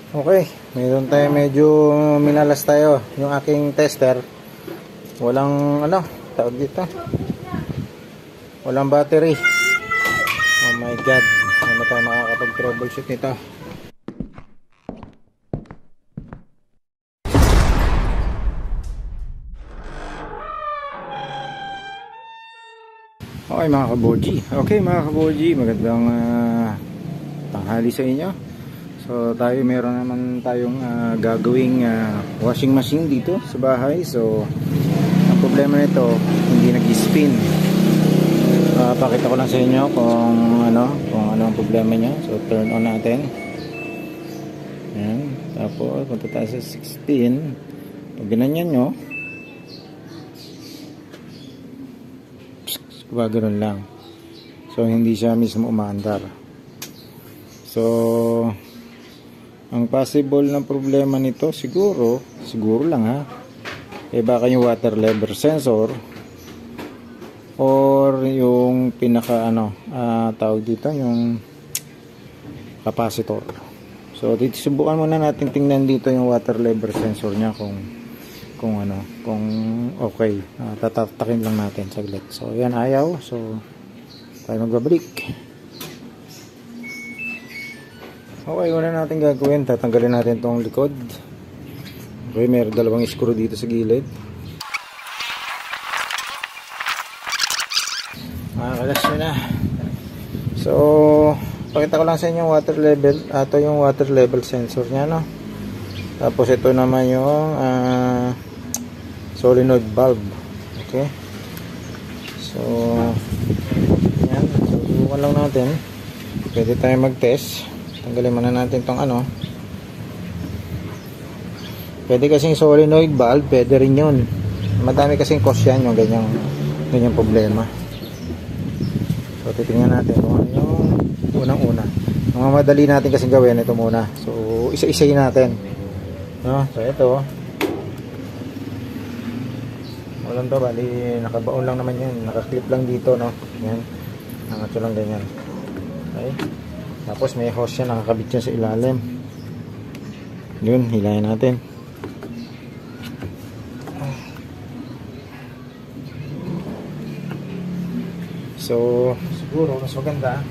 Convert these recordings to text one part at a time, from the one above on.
Okay, mayroon tayo medyo minalas tayo. Yung aking tester, walang tawag dito. Walang battery. Oh my god, ano tayo makakapag-troubleshoot nito? Okay mga kaboji. Okay mga kaboji, magandang tanghali sa inyo. So tayo meron naman tayong gagawing washing machine dito sa bahay. So ang problema nito, hindi nag-spin. Pakita ko lang sa inyo kung ano ang problema niya. So turn on natin. Ayan. Tapos punta tayo sa 16. Pag ginanyan nyo, ganoon lang. So hindi siya mismo umaandar. So ang possible na problema nito siguro lang baka yung water level sensor or yung pinaka tawag dito yung capacitor. So dito subukan muna natin tingnan dito yung water level sensor niya kung okay. Tatatakin lang natin saglit. So yan, ayaw. So tayo magbabalik. Okay, una natin gagawin, tatanggalin natin tong likod. Okay, meron dalawang screw dito sa gilid. Makakalas nyo na. So pakita ko lang sa inyo yung water level. Ito yung water level sensor nya, no? Tapos ito naman yung solenoid valve. Okay, so yan, susubukan lang natin. Pwede tayo mag-test. Tanggalin muna natin tong pwede kasing solenoid valve, pwede rin yun. Madami kasing cause yan, yung ganyang problema. So titingnan natin kung ano yung unang-una. Ang madali natin kasing gawin, ito muna. So isa-isayin natin, no? So ito walang to, bali nakabaon lang naman yan, nakaklip lang dito, no? Yan, nangatso lang ganyan. Okay, tapos may hose yan, nakakabit yan sa ilalim. Yun, hilahin natin. So siguro mas maganda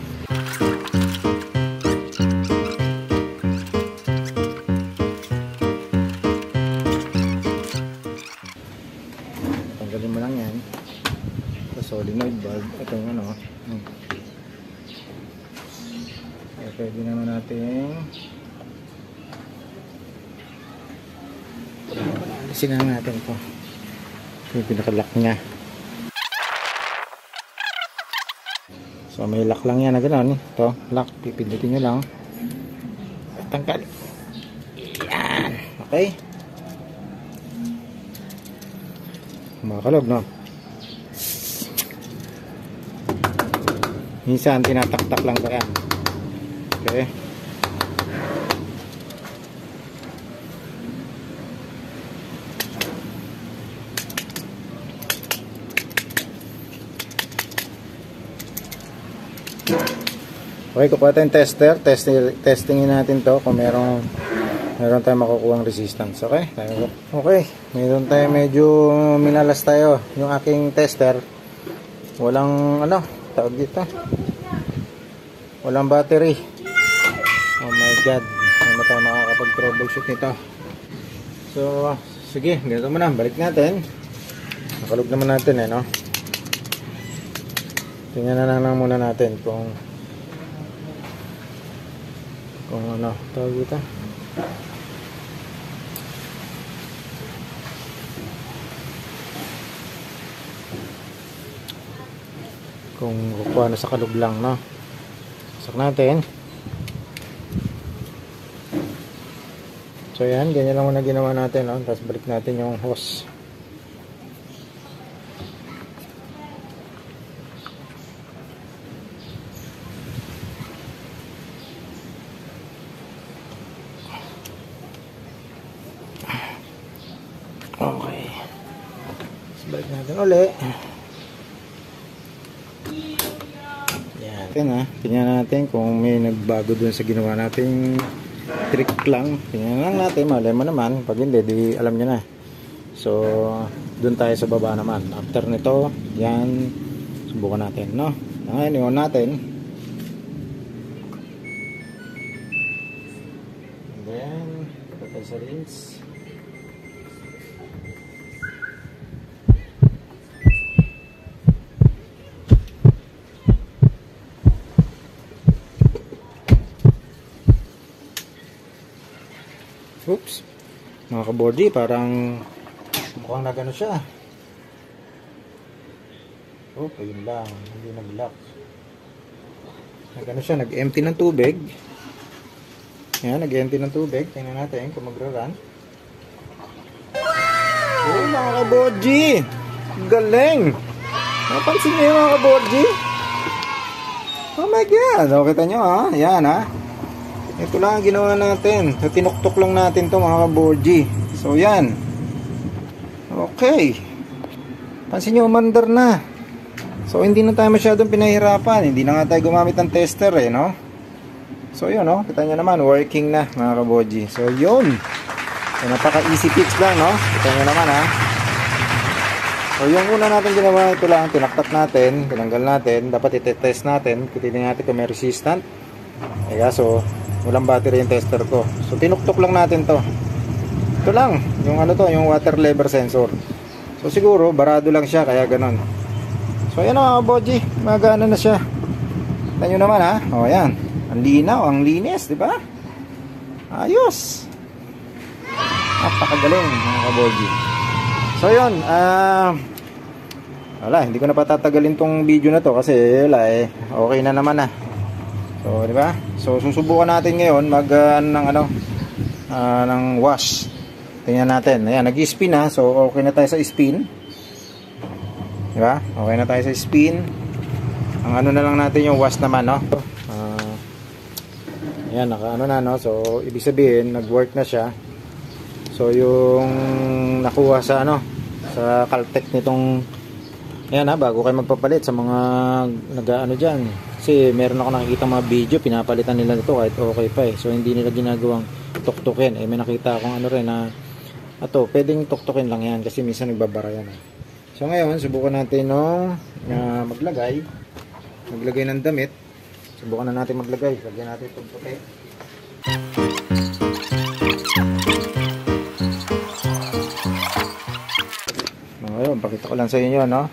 tanggalin mo lang yan sa solenoid valve. Ito yung pwede naman natin alisin na natin ito, yung pinakalock nya. So may lock lang yan na gano'n. Ito, lock, pipindutin nyo lang, tanggal yan. Okay, makakalog, no? Minsan tinataktak lang kaya. Okay, okay, kukuha tayong tester. Testingin natin to kung meron tayong makukuha resistance. Okay, meron tayong medyo minalas tayo. Yung aking tester, walang tawag dito, walang battery. Oh my god, ano tayo makakapag-troubleshoot nito? So sige, ganito muna, balik natin. Nakalog naman natin no? Tingnan na lang muna natin kung tawag dito, kung kukuha na sa kalog lang, no? Sak natin. So yan, ganyan lang muna ginawa natin, no? Tapos balik natin yung hose. Okay, so balik natin ulit. Yan, tingnan natin kung may nagbago dun sa ginawa nating trick lang. Tingnan lang natin, malay mo naman. Pag hindi, di alam nyo na. So, dun tayo sa baba naman. After nito, yan, subukan natin, no? Ngayon, yun natin. And then, patay sa rinse. Oops, mga kabordi, parang mukhang nagano siya. Oh, ayun lang, hindi nag-lock. Nagano siya, nag-empty ng tubig. Ayan, nag-empty ng tubig. Tingnan natin kung magra-run. Oh, mga kabordi, galing! Napansin niyo mga kabordi? Oh my God, o, kita nyo ha, ayan ha. Ito lang ang ginawa natin. So, tinuktok lang natin to mga kabordi. So, yan. Okay. Pansin nyo, umandar na. So, hindi na tayo masyadong pinahirapan. Hindi na nga tayo gumamit ng tester eh, no? So, yun, no? Kita nyo naman, working na mga kabordi. So, yun. So, napaka-easy fix lang, no? Kita nyo naman, ha? So, yung una natin ginawa, ito lang. Tinaktak natin. Tinanggal natin. Dapat itetest natin. Titignan natin kung may resistant. Kaya, so, walang battery yung tester ko. So tinuktok lang natin to. Ito lang, yung ano to, yung water level sensor. So siguro barado lang siya kaya ganon. So ayan mga kaboji, magana na siya. Tignan nyo naman ha. O ayan, ang linaw, ang linis, di ba? Ayos. Napakagaling mga kaboji. So yun, wala, hindi ko na patatagalin tong video na to kasi wala eh, okay na naman na. So, di ba? So, susubukan natin ngayon ng wash. Tingnan natin. Ayan, nag-spin na. So, okay na tayo sa spin. Di ba? Okay na tayo sa spin. Ang ano na lang natin yung wash naman, no? Ayan, naka-ano na, no? So, ibig sabihin, nag-work na siya. So, yung nakuha sa, sa Caltech nitong, ayan ha, bago kayo magpapalit sa mga nag-ano dyan. Kasi meron ako nakikita mga video, pinapalitan nila nito kahit okay pa eh. So hindi nila ginagawang tuktukin. Eh may nakita akong ano rin na ato, pwedeng tuktukin lang yan kasi minsan nagbabara yan eh. So ngayon, subukan natin maglagay ng damit. Subukan na natin maglagay. Lagyan natin itong puti. Ngayon, pakita ko lang sa inyo, no?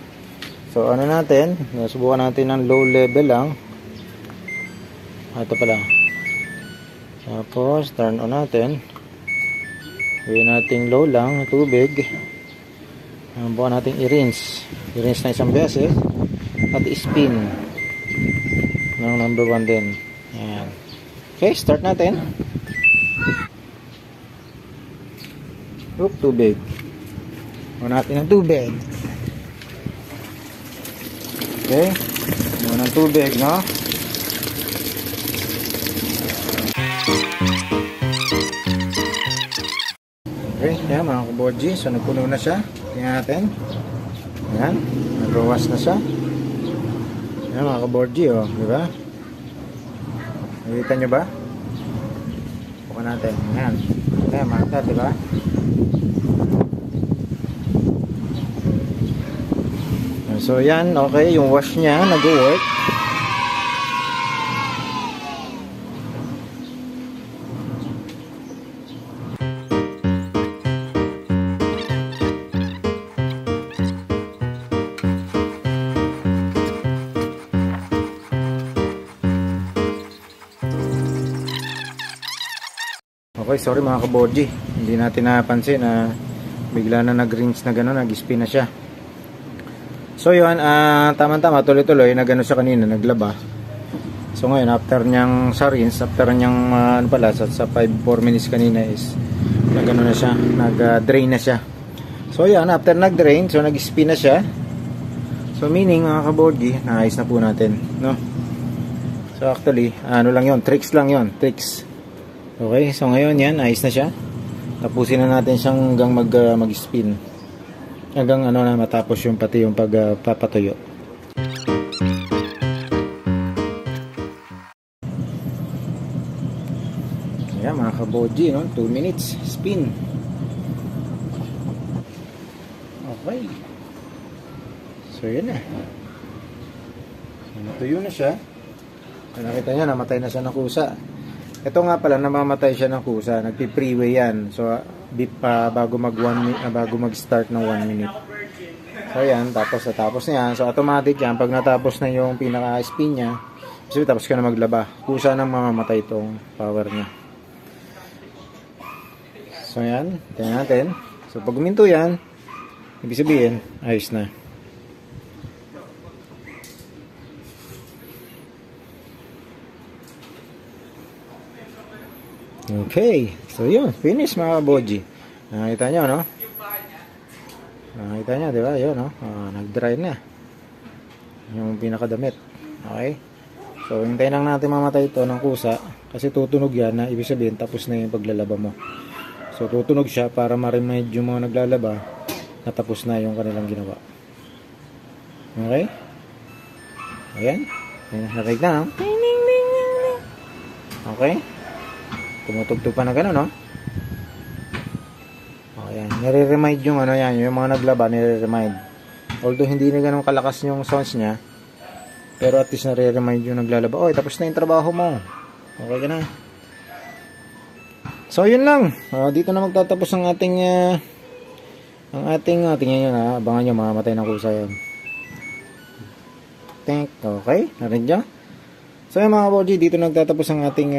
So ano natin, subukan natin ng low level lang. Ito pala. Tapos turn on natin. Gawin natin low lang, tubig. Bukan natin i-rinse. I-rinse na isang beses. At i-spin. Ng number 1 din. Ayan. Okay, start natin. Tubig. Bukan natin ng tubig. Okay, muna ng tubig, no? Okay, yan mga kabordi. So nagpuno na siya. Tingnan natin. Ayan, nag-wash na siya. Yan mga kabordi, oh, di ba? Nakikita nyo ba? Bukan natin. Ayan. Ayan, mata, di ba? So yan, okay, yung wash niya nag-work. Okay, sorry mga kabordi, hindi natin napansin na bigla na nag-rinse na gano'n, nag-spin na siya. So yun, tama-tama, tuloy-tuloy, nag-ano siya kanina, naglaba. So ngayon, after niyang sa rinse, after niyang ano pala, sa 5-4 minutes kanina is nag-ano na siya, nag-drain na siya. So yan, after nag-drain, so nag-spin na siya. So meaning, mga kabordi, naayos na po natin, no? So actually, ano lang yon, tricks lang yon, tricks. Okay, so ngayon yan, ayos na siya. Tapusin na natin siyang hanggang mag-spin. Hanggang ano na matapos yung pati yung pagpapatuyo. Ayan mga kaboji, no? 2 minutes spin. Okay. So yun na. Natuyo na siya. Nakita nyo, namatay na siya ng kusa. Ito nga pala, namamatay siya ng kusa. Nagpi-freeway yan. So bago mag-start ng 1 minute. So yan, tapos na yan. So automatic yan, pag natapos na yung pinaka-spin niya, so tapos ka na maglaba. Kusa nang mamamatay itong power niya. So yan, tingnan natin. So pag guminto yan, ibig sabihin, ayos na. Okay, so yun, finish mga kaboji. Nakita nyo, no? Nakita nyo, di ba? Yun, no? Nag-dry na yung pinakadamit. Okay? So, hintayin lang natin mamatay ito ng kusa kasi tutunog yan na ibig sabihin tapos na yung paglalaba mo. So, tutunog siya para ma-remind yung mga naglalaba na tapos na yung kanilang ginawa. Okay? Ayan. Narinig na, no? Okay? Tumutugtog pa na gano'n, no? Ayan. Nire-remind yung ano yan, yung mga naglaba, nire-remind. Although hindi na ganun kalakas yung sounds niya, pero at least nare-remind yung naglalaba, oy, tapos na yung trabaho mo. Okay ka na. So, yun lang. Dito na magtatapos ang ating tingnan nyo na, abangan nyo, mamamatay ng kusa yan. Okay, narinig nyo? So yung mga kaboji, dito nagtatapos ang ating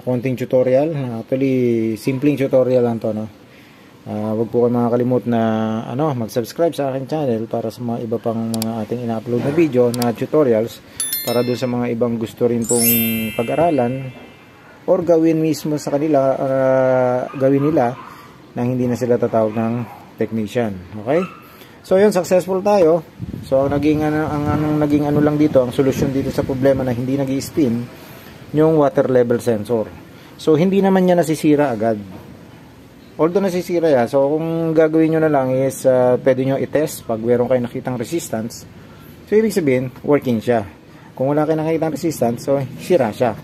konting tutorial. Actually, simpleng tutorial lang to, no? Huwag po kayo makakalimut na mag-subscribe sa aking channel para sa mga iba pang mga ating ina-upload na video na tutorials para doon sa mga ibang gusto rin pong pag-aralan or gawin mismo sa kanila, gawin nila nang hindi na sila tatawag ng technician. Okay? So yun, successful tayo. So ang naging ano lang dito, ang solusyon dito sa problema na hindi nag-i-spin yung water level sensor. So hindi naman niya nasisira agad. Although nasisira yan, so kung gagawin nyo na lang is pwede nyo i-test pag meron kayo nakitang resistance. So ibig sabihin, working siya. Kung wala kayo nakitang resistance, so sira siya.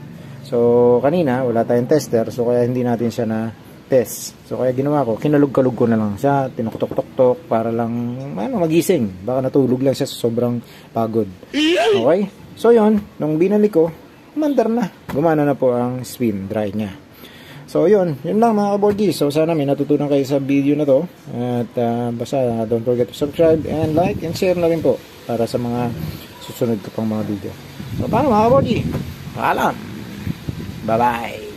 So kanina wala tayong tester, so kaya hindi natin siya na test. So kaya ginawa ko, kinalug-kalug ko na lang siya, tinuktok-tok para lang magising. Baka natulog lang siya sa sobrang pagod. Okay? So yun, nung binalik ko, umandar na. Gumana na po ang spin dry niya. So yun lang mga kaboji. So sana may natutunan kayo sa video na to. At basta don't forget to subscribe and like and share na rin po para sa mga susunod ko pang mga video. So paano mga kaboji? Paalam! Bye-bye!